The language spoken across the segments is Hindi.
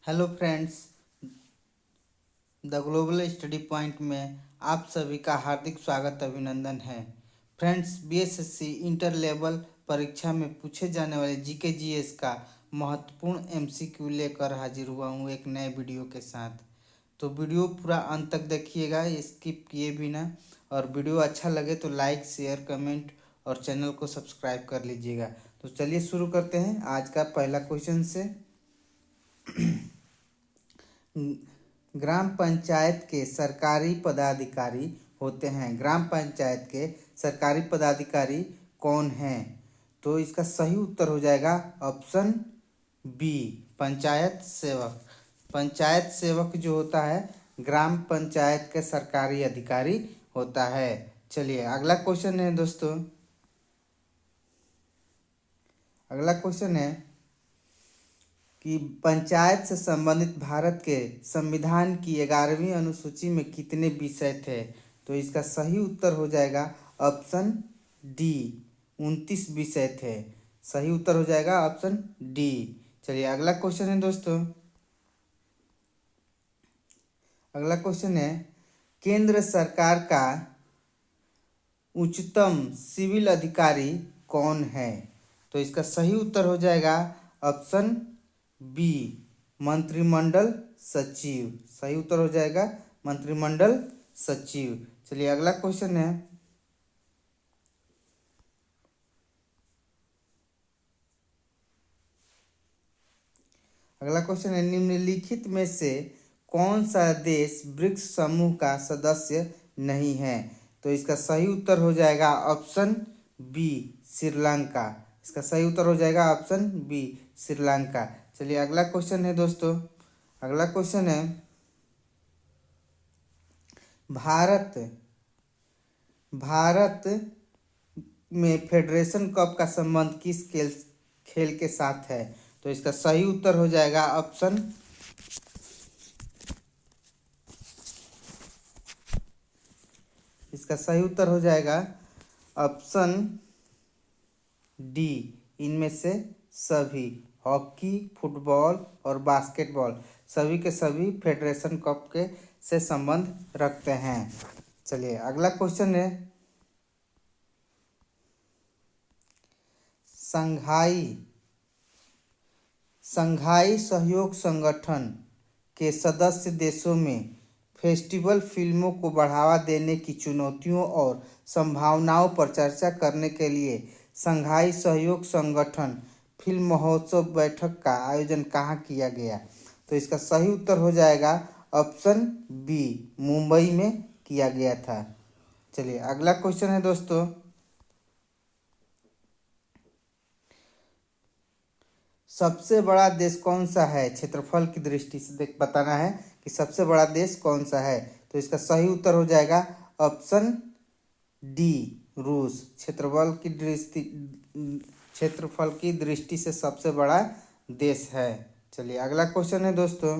Hello friends, the global study point में आप सभी का हार्दिक स्वागत अभिनंदन है। फ्रेंड्स, बीएसएससी इंटर लेवल परीक्षा में पूछे जाने वाले जीके जीएस का महत्वपूर्ण एमसीक्यू लेकर हाजिर हुआ हूँ एक नए वीडियो के साथ। तो वीडियो पूरा अंत तक देखिएगा स्किप किए बिना, और वीडियो अच्छा लगे तो लाइक शेयर कमेंट और चैनल को सब्सक्राइब कर लीजिएगा। तो चलिए शुरू करते हैं आज का पहला क्वेश्चन से। ग्राम पंचायत के सरकारी पदाधिकारी होते हैं। ग्राम पंचायत के सरकारी पदाधिकारी कौन हैं? तो इसका सही उत्तर हो जाएगा ऑप्शन बी, पंचायत सेवक। पंचायत सेवक जो होता है ग्राम पंचायत के सरकारी अधिकारी होता है। चलिए अगला क्वेश्चन है दोस्तों। अगला क्वेश्चन है कि पंचायत से संबंधित भारत के संविधान की 11वीं अनुसूची में कितने विषय थे? तो इसका सही उत्तर हो जाएगा ऑप्शन डी, 29 विषय थे। सही उत्तर हो जाएगा ऑप्शन डी। चलिए अगला क्वेश्चन है दोस्तों। अगला क्वेश्चन है केंद्र सरकार का उच्चतम सिविल अधिकारी कौन है? तो इसका सही उत्तर हो जाएगा ऑप्शन बी, मंत्रिमंडल सचिव। सही उत्तर हो जाएगा मंत्रिमंडल सचिव। चलिए अगला क्वेश्चन है। अगला क्वेश्चन है निम्नलिखित में से कौन सा देश ब्रिक्स समूह का सदस्य नहीं है? तो इसका सही उत्तर हो जाएगा ऑप्शन बी, श्रीलंका। इसका सही उत्तर हो जाएगा ऑप्शन बी, श्रीलंका। चलिए अगला क्वेश्चन है दोस्तों। अगला क्वेश्चन है भारत में फेडरेशन कप का संबंध किस खेल के साथ है? तो इसका सही उत्तर हो जाएगा ऑप्शन इसका सही उत्तर हो जाएगा ऑप्शन डी, इनमें से सभी। हॉकी, फुटबॉल और बास्केटबॉल सभी के सभी फेडरेशन कप के से संबंध रखते हैं। चलिए अगला क्वेश्चन है संघाई सहयोग संगठन के सदस्य देशों में फेस्टिवल फिल्मों को बढ़ावा देने की चुनौतियों और संभावनाओं पर चर्चा करने के लिए संघाई सहयोग संगठन फिल्म महोत्सव बैठक का आयोजन कहाँ किया गया? तो इसका सही उत्तर हो जाएगा ऑप्शन बी, मुंबई में किया गया था। चलिए अगला क्वेश्चन है दोस्तों। सबसे बड़ा देश कौन सा है? क्षेत्रफल की दृष्टि से बताना है कि सबसे बड़ा देश कौन सा है। तो इसका सही उत्तर हो जाएगा ऑप्शन डी, रूस। क्षेत्रफल की दृष्टि से सबसे बड़ा देश है। चलिए अगला क्वेश्चन है दोस्तों।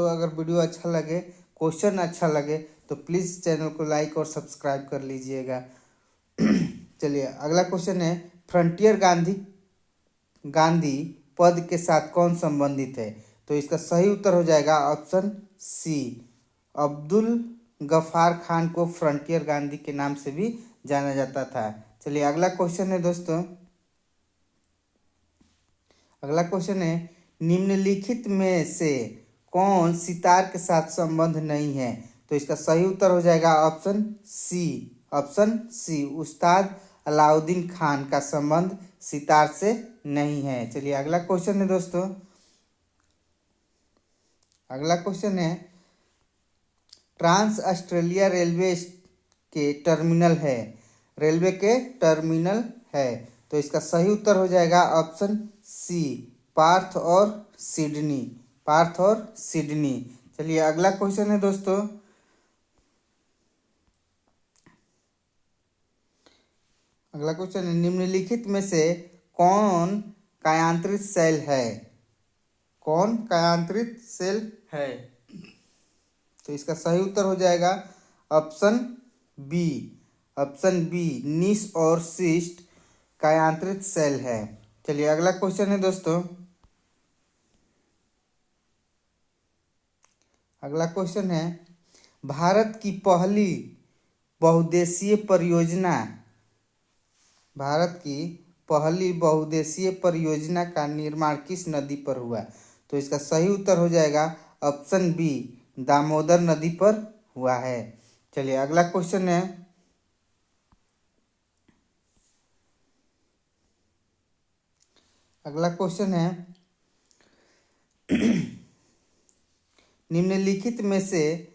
अगर वीडियो अच्छा लगे, क्वेश्चन अच्छा लगे तो प्लीज़ चैनल को लाइक और सब्सक्राइब कर लीजिएगा। चलिए अगला क्वेश्चन है फ्रंटियर गांधी पद के साथ कौन संबंधित है? तो इसका सही उत्तर हो जाएगा ऑप्शन सी, अब्दुल गफ्फार खान को फ्रंटियर गांधी के नाम से भी जाना जाता था। चलिए अगला क्वेश्चन है दोस्तों। अगला क्वेश्चन है निम्नलिखित में से कौन सितार के साथ संबंध नहीं है? तो इसका सही उत्तर हो जाएगा ऑप्शन सी, उस्ताद अलाउद्दीन खान का संबंध सितार से नहीं है। चलिए अगला क्वेश्चन है दोस्तों। अगला क्वेश्चन है ट्रांस ऑस्ट्रेलिया रेलवे के टर्मिनल है। तो इसका सही उत्तर हो जाएगा ऑप्शन सी, पार्थ और सिडनी। चलिए अगला क्वेश्चन है दोस्तों। अगला क्वेश्चन है निम्नलिखित में से कौन कायांतरित सेल है? तो इसका सही उत्तर हो जाएगा ऑप्शन बी, निस और सिस्ट कायांतरित सेल है। चलिए अगला क्वेश्चन है दोस्तों। अगला क्वेश्चन है, भारत की पहली बहुउद्देशीय परियोजना, भारत की पहली बहुउद्देशीय परियोजना का निर्माण किस नदी पर हुआ? तो इसका सही उत्तर हो जाएगा ऑप्शन बी, दामोदर नदी पर हुआ है। चलिए अगला क्वेश्चन है। अगला क्वेश्चन है, निम्नलिखित में से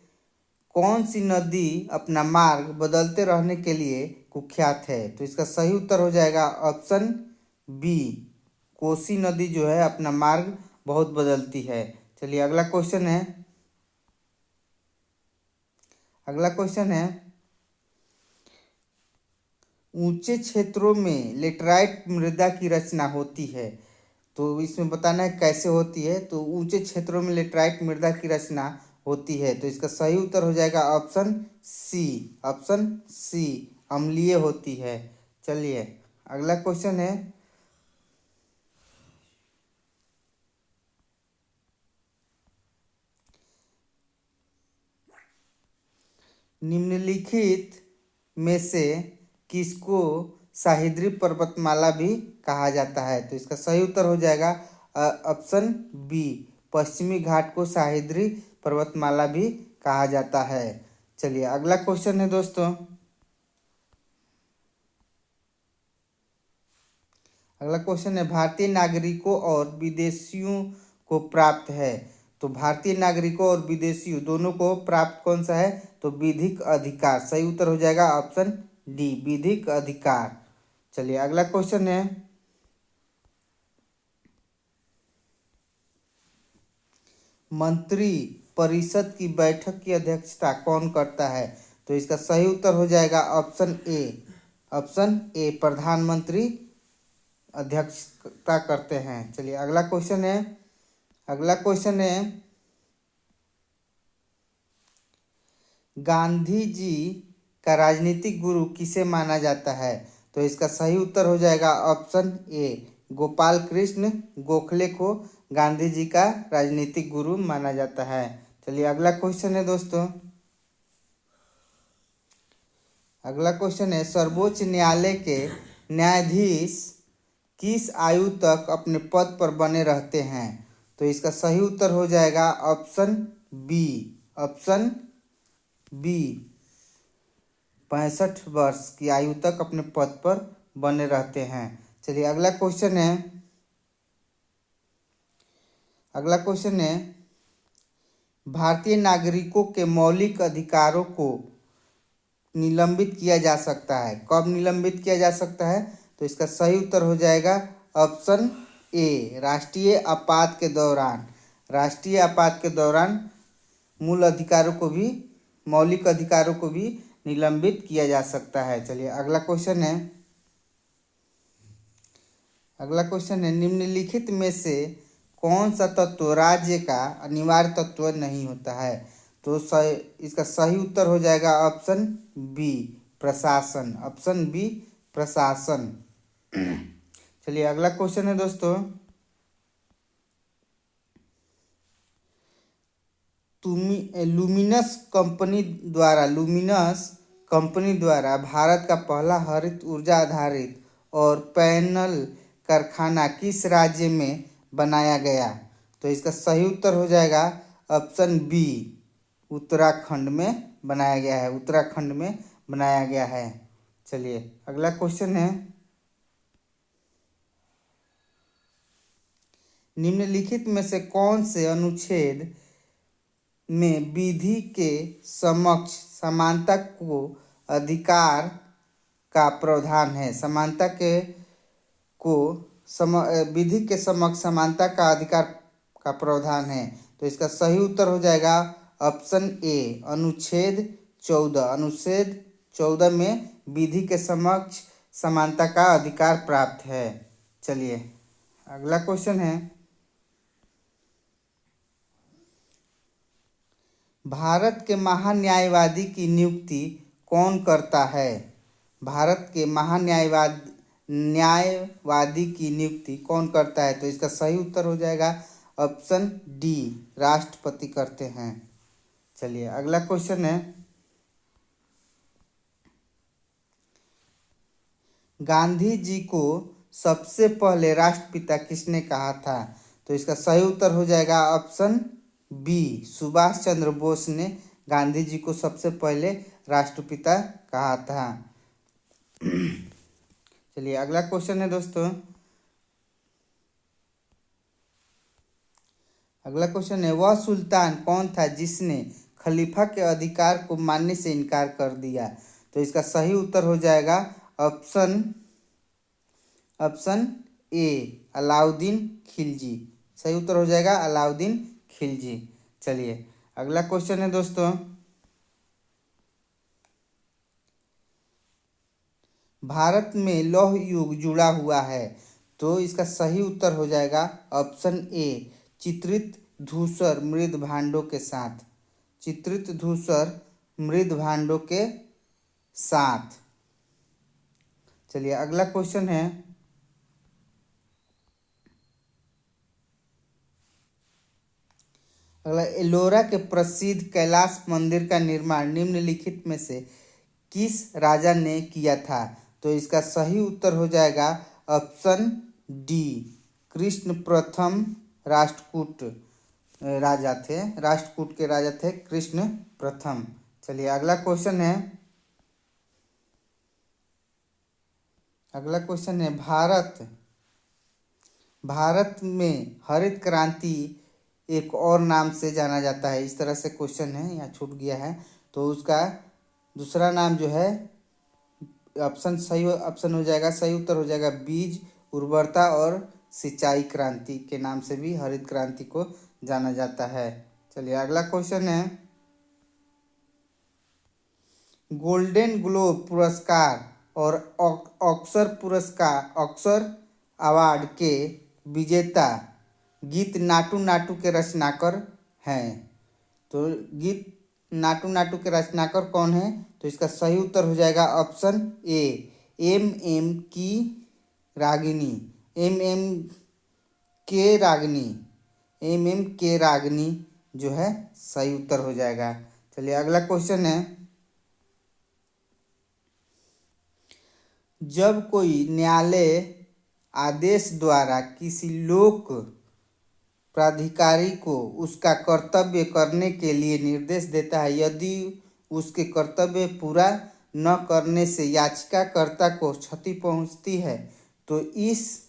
कौन सी नदी अपना मार्ग बदलते रहने के लिए कुख्यात है? तो इसका सही उत्तर हो जाएगा ऑप्शन बी, कोसी नदी जो है अपना मार्ग बहुत बदलती है। चलिए अगला क्वेश्चन है। अगला क्वेश्चन है, ऊंचे क्षेत्रों में लेटराइट मृदा की रचना होती है, तो इसमें बताना है कैसे होती है। तो ऊंचे क्षेत्रों में लेटराइट मृदा की रचना होती है, तो इसका सही उत्तर हो जाएगा ऑप्शन सी, ऑप्शन सी, अम्लीय होती है। चलिए अगला क्वेश्चन है। निम्नलिखित में से किसको सह्याद्री पर्वतमाला भी कहा जाता है? तो इसका सही उत्तर हो जाएगा ऑप्शन बी, पश्चिमी घाट को सह्याद्री पर्वतमाला भी कहा जाता है। चलिए अगला क्वेश्चन है दोस्तों। अगला क्वेश्चन है, भारतीय नागरिकों और विदेशियों को प्राप्त है। तो भारतीय नागरिकों और विदेशियों दोनों को प्राप्त कौन सा है? तो विधिक अधिकार। सही उत्तर हो जाएगा ऑप्शन डी, विधिक अधिकार। चलिए अगला क्वेश्चन है। मंत्री परिषद की बैठक की अध्यक्षता कौन करता है? तो इसका सही उत्तर हो जाएगा ऑप्शन ए, ऑप्शन ए, प्रधानमंत्री अध्यक्षता करते हैं। चलिए अगला क्वेश्चन है। अगला क्वेश्चन है, गांधी जी का राजनीतिक गुरु किसे माना जाता है? तो इसका सही उत्तर हो जाएगा ऑप्शन ए, गोपाल कृष्ण गोखले को गांधी जी का राजनीतिक गुरु माना जाता है। चलिए अगला क्वेश्चन है दोस्तों। अगला क्वेश्चन है, सर्वोच्च न्यायालय के न्यायाधीश किस आयु तक अपने पद पर बने रहते हैं? तो इसका सही उत्तर हो जाएगा ऑप्शन बी, ऑप्शन बी, 65 वर्ष की आयु तक अपने पद पर बने रहते हैं। चलिए अगला क्वेश्चन है। अगला क्वेश्चन है, भारतीय नागरिकों के मौलिक अधिकारों को निलंबित किया जा सकता है। कब निलंबित किया जा सकता है? तो इसका सही उत्तर हो जाएगा ऑप्शन ए, राष्ट्रीय आपात के दौरान। राष्ट्रीय आपात के दौरान मूल अधिकारों को भी, मौलिक अधिकारों को भी निलंबित किया जा सकता है। चलिए अगला क्वेश्चन है। अगला क्वेश्चन है, निम्नलिखित में से कौन सा तत्व राज्य का अनिवार्य तत्व नहीं होता है? तो इसका सही उत्तर हो जाएगा ऑप्शन बी, प्रशासन, ऑप्शन बी, प्रशासन। चलिए अगला क्वेश्चन है दोस्तों। लुमिनस कंपनी द्वारा भारत का पहला हरित ऊर्जा आधारित और पैनल कारखाना किस राज्य में बनाया गया? तो इसका सही उत्तर हो जाएगा ऑप्शन बी, उत्तराखंड में बनाया गया है, उत्तराखंड में बनाया गया है। चलिए अगला क्वेश्चन है, निम्नलिखित में से कौन से अनुच्छेद में विधि के समक्ष समानता को अधिकार का प्रावधान है? समानता के को विधि के समक्ष समानता का अधिकार का प्रावधान है। तो इसका सही उत्तर हो जाएगा ऑप्शन ए, अनुच्छेद 14। अनुच्छेद 14 में विधि के समक्ष समानता का अधिकार प्राप्त है। चलिए अगला क्वेश्चन है, भारत के महान्यायवादी की नियुक्ति कौन करता है? भारत के न्यायवादी की नियुक्ति कौन करता है? तो इसका सही उत्तर हो जाएगा ऑप्शन डी, राष्ट्रपति करते हैं। चलिए अगला क्वेश्चन है, गांधी जी को सबसे पहले राष्ट्रपिता किसने कहा था? तो इसका सही उत्तर हो जाएगा ऑप्शन बी, सुभाष चंद्र बोस ने गांधी जी को सबसे पहले राष्ट्रपिता कहा था। चलिए अगला क्वेश्चन है दोस्तों, अगला क्वेश्चन है, वह सुल्तान कौन था जिसने खलीफा के अधिकार को मानने से इनकार कर दिया? तो इसका सही उत्तर हो जाएगा ऑप्शन ए, अलाउद्दीन खिलजी। सही उत्तर हो जाएगा अलाउद्दीन खिलजी। चलिए अगला क्वेश्चन है दोस्तों, भारत में लौह युग जुड़ा हुआ है। तो इसका सही उत्तर हो जाएगा ऑप्शन ए, चित्रित धूसर मृद भांडों के साथ। चित्रित धूसर मृद भांडों के साथ। चलिए अगला क्वेश्चन है, अगला, एलोरा के प्रसिद्ध कैलाश मंदिर का निर्माण निम्नलिखित में से किस राजा ने किया था? तो इसका सही उत्तर हो जाएगा ऑप्शन डी, कृष्ण प्रथम राष्ट्रकूट राजा थे। राष्ट्रकूट के राजा थे कृष्ण प्रथम। चलिए अगला क्वेश्चन है, अगला क्वेश्चन है, भारत में हरित क्रांति एक और नाम से जाना जाता है। इस तरह से क्वेश्चन है, यहाँ छूट गया है। तो उसका दूसरा नाम जो है, सही ऑप्शन हो जाएगा, सही उत्तर हो जाएगा बीज उर्वरता और सिंचाई क्रांति के नाम से भी हरित क्रांति को जाना जाता है। चलिए अगला क्वेश्चन है, गोल्डन ग्लोब पुरस्कार और ऑस्कर अवार्ड के विजेता गीत नाटू नाटू के रचनाकार हैं। तो गीत नाटू नाटू के रचनाकार कौन है? तो इसका सही उत्तर हो जाएगा ऑप्शन ए, एम की रागिनी। एम के रागिनी जो है सही उत्तर हो जाएगा। चलिए अगला क्वेश्चन है, जब कोई न्यायालय आदेश द्वारा किसी लोक प्राधिकारी को उसका कर्तव्य करने के लिए निर्देश देता है, यदि उसके कर्तव्य पूरा न करने से याचिकाकर्ता को क्षति पहुंचती है, तो इस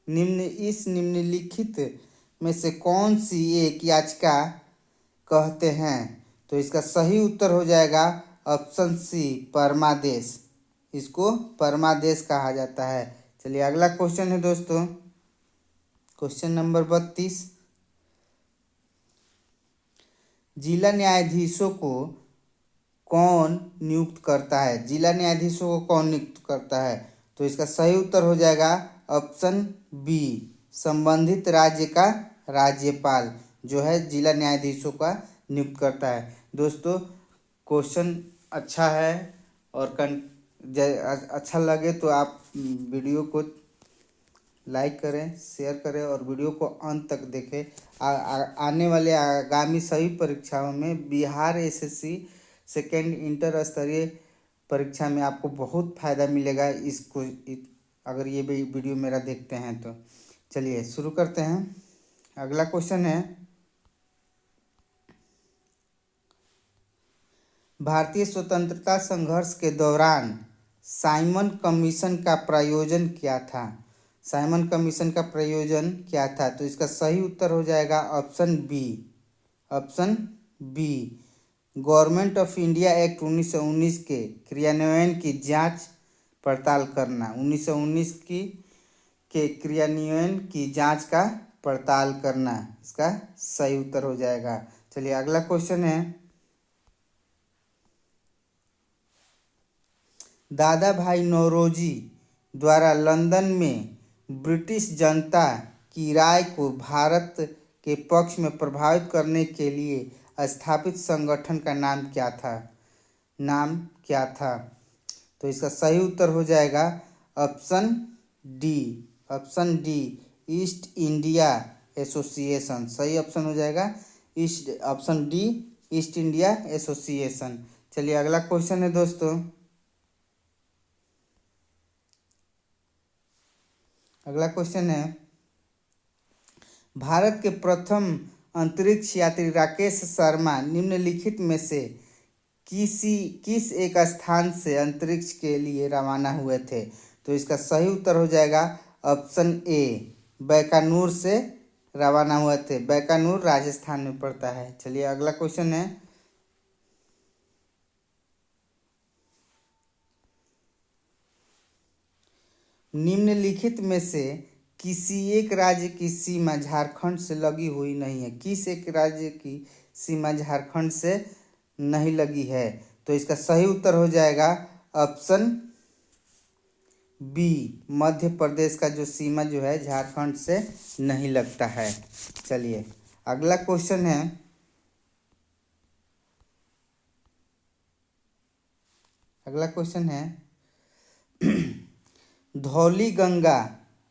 निम्नलिखित में से कौन सी एक याचिका कहते हैं? तो इसका सही उत्तर हो जाएगा ऑप्शन सी, परमादेश। इसको परमादेश कहा जाता है। चलिए अगला क्वेश्चन है दोस्तों, क्वेश्चन नंबर 32, जिला न्यायाधीशों को कौन नियुक्त करता है? जिला न्यायाधीशों को कौन नियुक्त करता है? तो इसका सही उत्तर हो जाएगा ऑप्शन बी, संबंधित राज्य का राज्यपाल जो है जिला न्यायाधीशों का नियुक्त करता है। दोस्तों क्वेश्चन अच्छा है और अच्छा लगे तो आप वीडियो को लाइक करें, शेयर करें और वीडियो को अंत तक देखें। आने वाले आगामी सभी परीक्षाओं में बिहार एसएससी सेकेंड इंटर स्तरीय परीक्षा में आपको बहुत फ़ायदा मिलेगा इसको, अगर ये वीडियो मेरा देखते हैं तो। चलिए शुरू करते हैं। अगला क्वेश्चन है, भारतीय स्वतंत्रता संघर्ष के दौरान साइमन कमीशन का प्रयोजन क्या था? साइमन कमीशन का प्रयोजन क्या था? तो इसका सही उत्तर हो जाएगा option B, Government of India Act 1919 के क्रियान्वयन की जांच पड़ताल करना। 1919 के क्रियान्वयन की जांच का पड़ताल करना इसका सही उत्तर हो जाएगा। चलिए अगला क्वेश्चन है, दादा भाई नौरोजी द्वारा लंदन में ब्रिटिश जनता की राय को भारत के पक्ष में प्रभावित करने के लिए स्थापित संगठन का नाम क्या था? तो इसका सही उत्तर हो जाएगा option D, option D east India association सही ऑप्शन हो जाएगा। East, option D east India association. चलिए अगला क्वेश्चन है दोस्तों, अगला क्वेश्चन है भारत के प्रथम अंतरिक्ष यात्री राकेश शर्मा निम्नलिखित में से किस एक स्थान से अंतरिक्ष के लिए रवाना हुए थे? तो इसका सही उत्तर हो जाएगा ऑप्शन ए, बीकानेर से रवाना हुए थे। बीकानेर राजस्थान में पड़ता है। चलिए अगला क्वेश्चन है, निम्नलिखित में से किसी एक राज्य की सीमा झारखंड से लगी हुई नहीं है। किस एक राज्य की सीमा झारखंड से नहीं लगी है? तो इसका सही उत्तर हो जाएगा ऑप्शन बी, मध्य प्रदेश का जो सीमा जो है झारखंड से नहीं लगता है। चलिए अगला क्वेश्चन है, अगला क्वेश्चन है धौली गंगा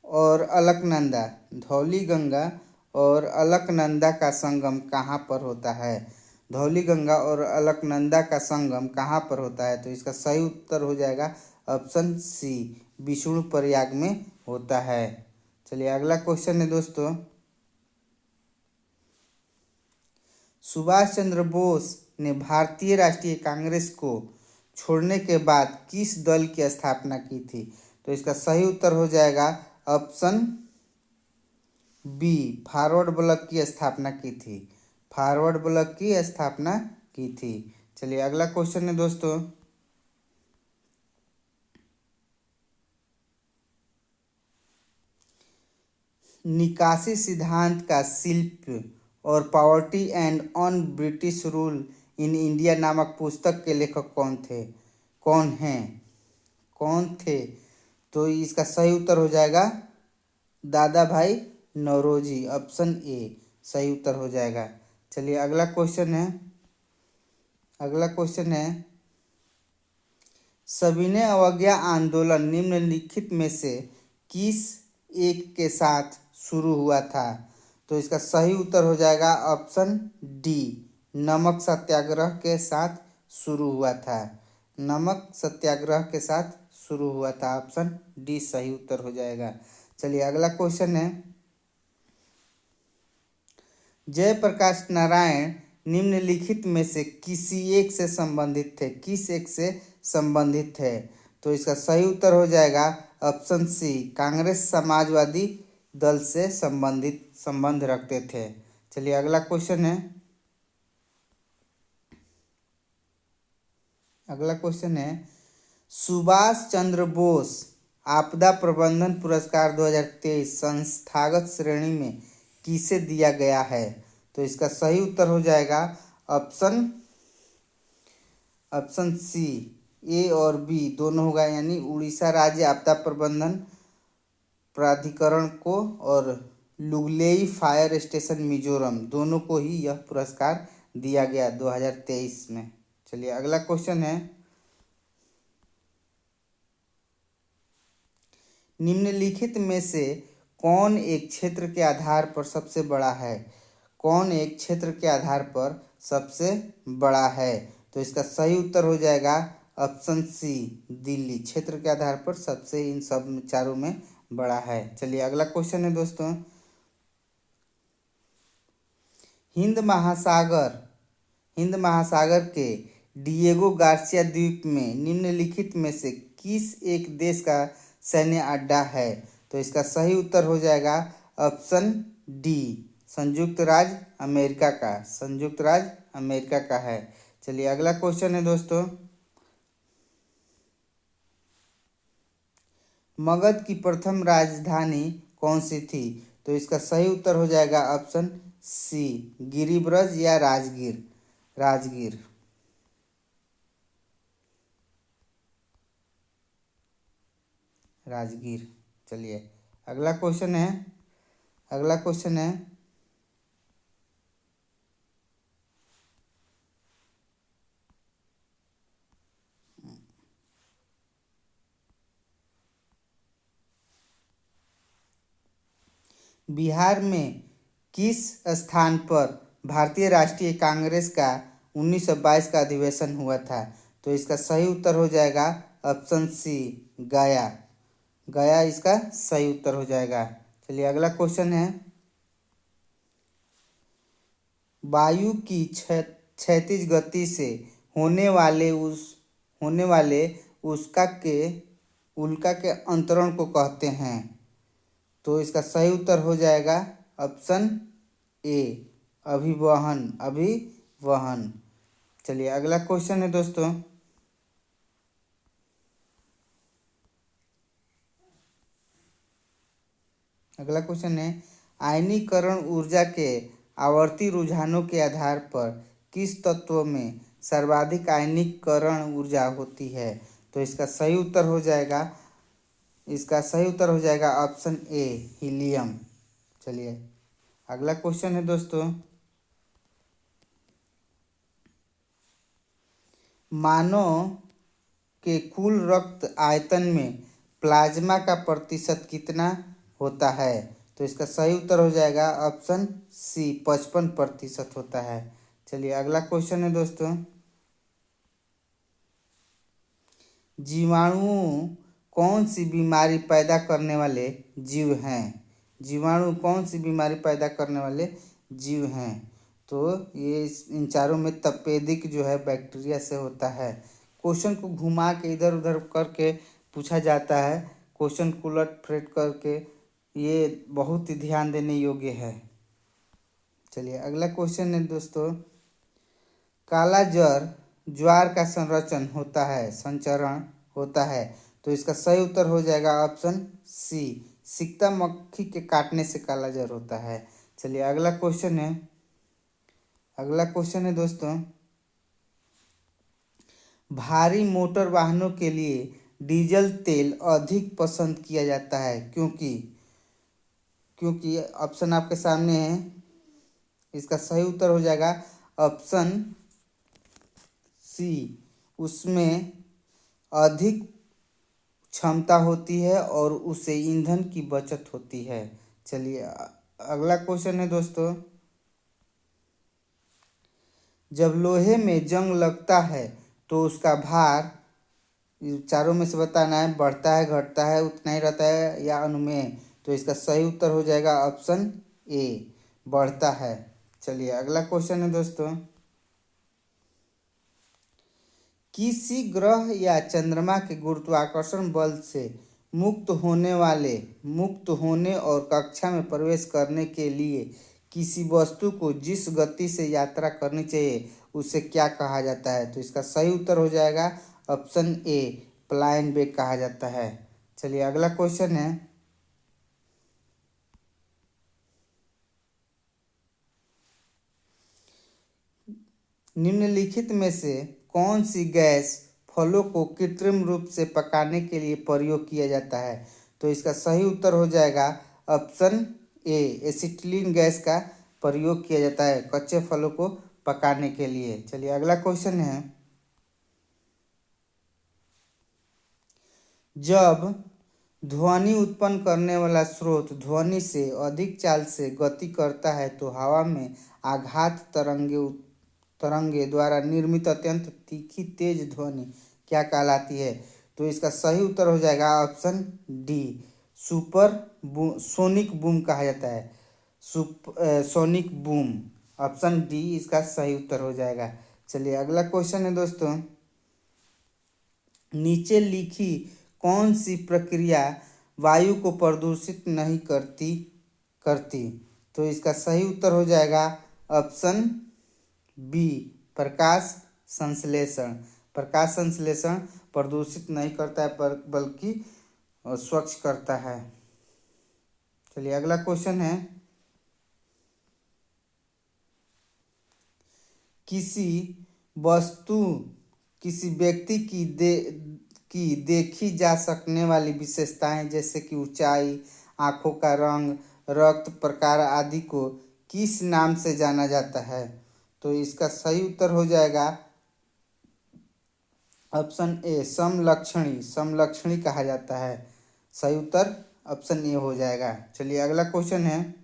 और अलकनंदा, धौली गंगा और अलकनंदा का संगम कहाँ पर होता है? धौली गंगा और अलकनंदा का संगम कहाँ पर होता है? तो इसका सही उत्तर हो जाएगा ऑप्शन सी, विष्णुप्रयाग में होता है। चलिए अगला क्वेश्चन है दोस्तों, सुभाष चंद्र बोस ने भारतीय राष्ट्रीय कांग्रेस को छोड़ने के बाद किस दल की स्थापना की थी? तो इसका सही उत्तर हो जाएगा ऑप्शन बी, फॉरवर्ड ब्लॉक की स्थापना की थी। फॉरवर्ड ब्लॉक की स्थापना की थी। चलिए अगला क्वेश्चन है दोस्तों, निकासी सिद्धांत का शिल्प और poverty and on British rule in India नामक पुस्तक के लेखक कौन थे? कौन हैं? कौन थे? तो इसका सही उत्तर हो जाएगा दादा भाई नौरोजी, ऑप्शन ए सही उत्तर हो जाएगा। चलिए अगला क्वेश्चन है, अगला क्वेश्चन है सविनय अवज्ञा आंदोलन निम्नलिखित में से किस एक के साथ शुरू हुआ था? तो इसका सही उत्तर हो जाएगा ऑप्शन डी, नमक सत्याग्रह के साथ शुरू हुआ था। नमक सत्याग्रह के साथ शुरू हुआ था, ऑप्शन डी सही उत्तर हो जाएगा। चलिए अगला क्वेश्चन है, जयप्रकाश नारायण निम्नलिखित में से किसी एक से संबंधित थे? किस एक से संबंधित थे? तो इसका सही उत्तर हो जाएगा ऑप्शन सी, कांग्रेस समाजवादी दल से संबंध रखते थे। चलिए अगला क्वेश्चन है, अगला क्वेश्चन है सुभाष चंद्र बोस आपदा प्रबंधन पुरस्कार 2023 संस्थागत श्रेणी में किसे दिया गया है? तो इसका सही उत्तर हो जाएगा ऑप्शन सी, ए और बी दोनों होगा, यानी उड़ीसा राज्य आपदा प्रबंधन प्राधिकरण को और लुगलेई फायर स्टेशन मिजोरम दोनों को ही यह पुरस्कार दिया गया 2023 में। चलिए अगला क्वेश्चन है, निम्नलिखित में से कौन एक क्षेत्र के आधार पर सबसे बड़ा है? कौन एक क्षेत्र के आधार पर सबसे बड़ा है? तो इसका सही उत्तर हो जाएगा ऑप्शन सी, दिल्ली क्षेत्र के आधार पर सबसे इन सब चारों में बड़ा है। चलिए अगला क्वेश्चन है दोस्तों, हिंद महासागर के डिएगो गार्सिया द्वीप में निम्नलिखित में से किस एक देश का सैन्य अड्डा है? तो इसका सही उत्तर हो जाएगा ऑप्शन डी, संयुक्त राज्य अमेरिका का, संयुक्त राज्य अमेरिका का है। चलिए अगला क्वेश्चन है दोस्तों, मगध की प्रथम राजधानी कौन सी थी? तो इसका सही उत्तर हो जाएगा ऑप्शन सी, गिरिब्रज या राजगीर, राजगीर। राजगीर। चलिए अगला क्वेश्चन है, अगला क्वेश्चन है बिहार में किस स्थान पर भारतीय राष्ट्रीय कांग्रेस का 1922 का अधिवेशन हुआ था? तो इसका सही उत्तर हो जाएगा ऑप्शन सी, गया। गया इसका सही उत्तर हो जाएगा। चलिए अगला क्वेश्चन है, वायु की क्षैतिज गति से होने वाले उल्का के अंतरण को कहते हैं। तो इसका सही उत्तर हो जाएगा ऑप्शन ए, अभिवहन। चलिए अगला क्वेश्चन है दोस्तों, अगला क्वेश्चन है, आयनीकरण ऊर्जा के आवर्ती रुझानों के आधार पर किस तत्व में सर्वाधिक आयनीकरण ऊर्जा होती है? तो इसका सही उत्तर हो जाएगा ऑप्शन ए, हीलियम। चलिए अगला क्वेश्चन है दोस्तों, मानव के कुल रक्त आयतन में प्लाज्मा का प्रतिशत कितना होता है? तो इसका सही उत्तर हो जाएगा ऑप्शन सी, 55% होता है। चलिए अगला क्वेश्चन है दोस्तों, जीवाणु कौन सी बीमारी पैदा करने वाले जीव हैं? जीवाणु कौन सी बीमारी पैदा करने वाले जीव हैं? तो ये इन चारों में तपेदिक जो है बैक्टीरिया से होता है। क्वेश्चन को घुमा के इधर उधर करके पूछा जाता है, क्वेश्चन को उलट फेट करके, ये बहुत ही ध्यान देने योग्य है। चलिए अगला क्वेश्चन है दोस्तों, काला ज्वार का संचरण होता है। तो इसका सही उत्तर हो जाएगा ऑप्शन सी, सिकता मक्खी के काटने से काला ज्वर होता है। चलिए अगला क्वेश्चन है दोस्तों, भारी मोटर वाहनों के लिए डीजल तेल अधिक पसंद किया जाता है क्योंकि ऑप्शन आपके सामने है। इसका सही उत्तर हो जाएगा ऑप्शन सी, उसमें अधिक क्षमता होती है और उससे ईंधन की बचत होती है। चलिए अगला क्वेश्चन है दोस्तों, जब लोहे में जंग लगता है तो उसका भार चारों में से बताना है, बढ़ता है, घटता है, उतना ही रहता है या अनुमेय? तो इसका सही उत्तर हो जाएगा ऑप्शन ए, बढ़ता है। चलिए अगला क्वेश्चन है दोस्तों, किसी ग्रह या चंद्रमा के गुरुत्वाकर्षण बल से मुक्त होने और कक्षा में प्रवेश करने के लिए किसी वस्तु को जिस गति से यात्रा करनी चाहिए उसे क्या कहा जाता है? तो इसका सही उत्तर हो जाएगा ऑप्शन ए, प्लायन वेग कहा जाता है। चलिए अगला क्वेश्चन है, निम्नलिखित में से कौन सी गैस फलों को कृत्रिम रूप से पकाने के लिए प्रयोग किया जाता है? तो इसका सही उत्तर हो जाएगा ऑप्शन ए, एसिटिलीन गैस का प्रयोग किया जाता है कच्चे फलों को पकाने के लिए। चलिए अगला क्वेश्चन है, जब ध्वनि उत्पन्न करने वाला स्रोत ध्वनि से अधिक चाल से गति करता है तो हवा में आघात तरंगे द्वारा निर्मित अत्यंत तीखी तेज ध्वनि क्या कहलाती है? तो इसका सही उत्तर हो जाएगा ऑप्शन डी, सोनिक बूम कहा जाता है। सोनिक बूम, ऑप्शन डी इसका सही उत्तर हो जाएगा। चलिए अगला क्वेश्चन है दोस्तों, नीचे लिखी कौन सी प्रक्रिया वायु को प्रदूषित नहीं करती? तो इसका सही उत्तर हो जाएगा ऑप्शन बी, प्रकाश संश्लेषण। प्रकाश संश्लेषण प्रदूषित नहीं करता है बल्कि स्वच्छ करता है। चलिए अगला क्वेश्चन है, किसी व्यक्ति की देखी जा सकने वाली विशेषताएं जैसे कि ऊंचाई, आंखों का रंग, रक्त प्रकार आदि को किस नाम से जाना जाता है? तो इसका सही उत्तर हो जाएगा ऑप्शन ए, समलक्षणी कहा जाता है। सही उत्तर ऑप्शन ए हो जाएगा। चलिए अगला क्वेश्चन है,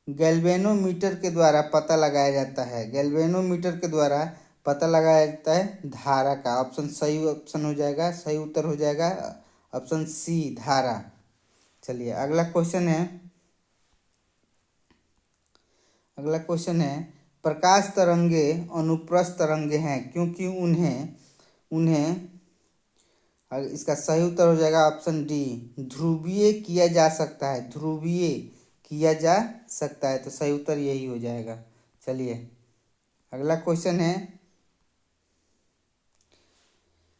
गैल्वेनोमीटर के द्वारा पता लगाया जाता है, गैल्वेनोमीटर के द्वारा पता लगाया जाता है धारा का। ऑप्शन सही ऑप्शन हो जाएगा, सही उत्तर हो जाएगा ऑप्शन सी धारा। चलिए अगला क्वेश्चन है, अगला क्वेश्चन है, प्रकाश तरंगे अनुप्रस्थ तरंगे हैं क्योंकि उन्हें उन्हें इसका सही उत्तर हो जाएगा ऑप्शन डी ध्रुवीय किया जा सकता है, ध्रुवीय किया जा सकता है, तो सही उत्तर यही हो जाएगा। चलिए अगला क्वेश्चन है,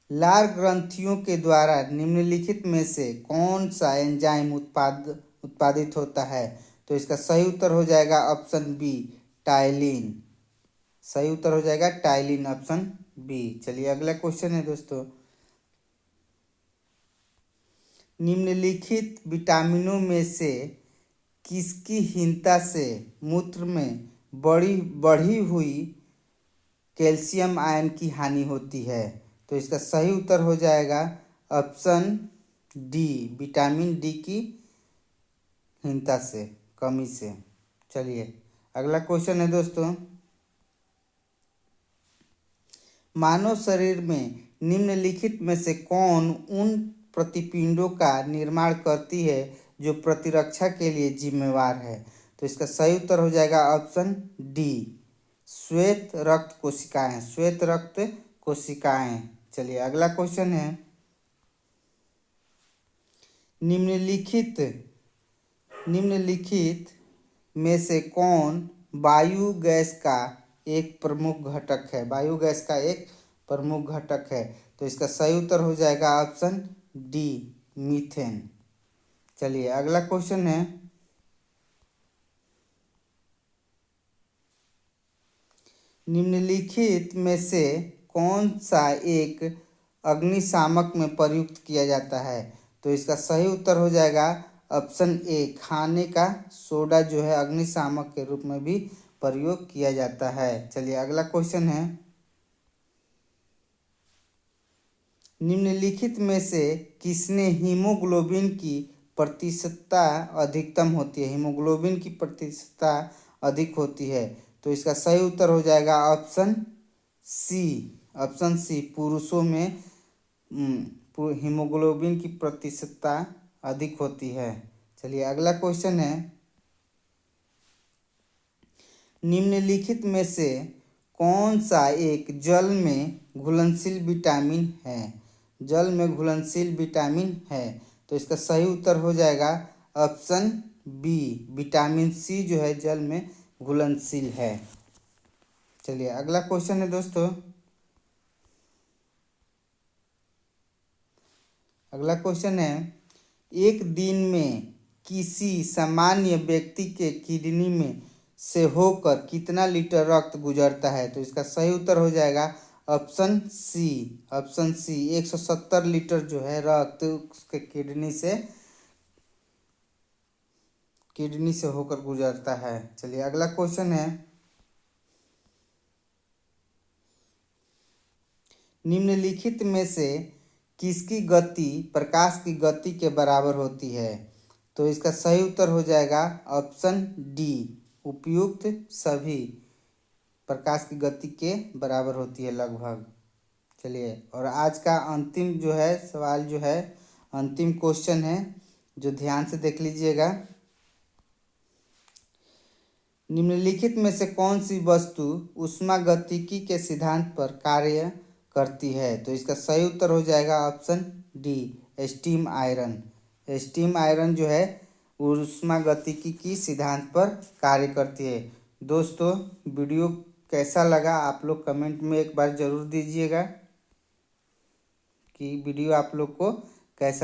लार ग्रंथियों के द्वारा निम्नलिखित में से कौन सा एंजाइम उत्पादित होता है, तो इसका सही उत्तर हो जाएगा ऑप्शन बी टाइलिन। सही उत्तर हो जाएगा टाइलिन ऑप्शन बी। चलिए अगला क्वेश्चन है दोस्तों, निम्नलिखित विटामिनों में से किसकी हीनता से मूत्र में बढ़ी हुई कैल्शियम आयन की हानि होती है, तो इसका सही उत्तर हो जाएगा ऑप्शन डी विटामिन डी की हीनता से, कमी से। चलिए अगला क्वेश्चन है दोस्तों, मानव शरीर में निम्नलिखित में से कौन उन प्रतिपिंडों का निर्माण करती है जो प्रतिरक्षा के लिए जिम्मेवार है, तो इसका सही उत्तर हो जाएगा ऑप्शन डी श्वेत रक्त कोशिकाएं, श्वेत रक्त कोशिकाएं। चलिए अगला क्वेश्चन है, निम्नलिखित में से कौन वायु गैस का एक प्रमुख घटक है, वायु गैस का एक प्रमुख घटक है, तो इसका सही उत्तर हो जाएगा ऑप्शन डी मीथेन। चलिए अगला क्वेश्चन है, निम्नलिखित में से कौन सा एक अग्निशामक में प्रयुक्त किया जाता है, तो इसका सही उत्तर हो जाएगा ऑप्शन ए खाने का सोडा जो है अग्निशामक के रूप में भी प्रयोग किया जाता है। चलिए अगला क्वेश्चन है, निम्नलिखित में से किसने हीमोग्लोबिन की प्रतिशतता अधिकतम होती है, हीमोग्लोबिन की प्रतिशतता अधिक होती है, तो इसका सही उत्तर हो जाएगा ऑप्शन सी, ऑप्शन सी पुरुषों में हीमोग्लोबिन की प्रतिशतता अधिक होती है। चलिए अगला क्वेश्चन है, निम्नलिखित में से कौन सा एक जल में घुलनशील विटामिन है, जल में घुलनशील विटामिन है, तो इसका सही उत्तर हो जाएगा ऑप्शन बी विटामिन सी जो है जल में घुलनशील है। चलिए अगला क्वेश्चन है दोस्तों, अगला क्वेश्चन है, एक दिन में किसी सामान्य व्यक्ति के किडनी में से होकर कितना लीटर रक्त गुजरता है, तो इसका सही उत्तर हो जाएगा option C, option C 170 litre जो है रक्त उसके किडनी से होकर गुजरता है। चलिए अगला क्वेश्चन है, निम्नलिखित में से किसकी गति प्रकाश की गति के बराबर होती है, तो इसका सही उत्तर हो जाएगा ऑप्शन डी उपयुक्त सभी प्रकाश की गति के बराबर होती है लगभग। चलिए और आज का अंतिम जो है सवाल जो है अंतिम क्वेश्चन है जो ध्यान से देख लीजिएगा, निम्नलिखित में से कौन सी वस्तु ऊष्मागतिकी के सिद्धांत पर कार्य करती है, तो इसका सही उत्तर हो जाएगा option D steam iron. Steam iron जो है ऊष्मागतिकी की सिद्धांत पर कार्य करती है। दोस्तों वीडियो कैसा लगा आप लोग कमेंट में एक बार ज़रूर दीजिएगा कि वीडियो आप लोग को कैसा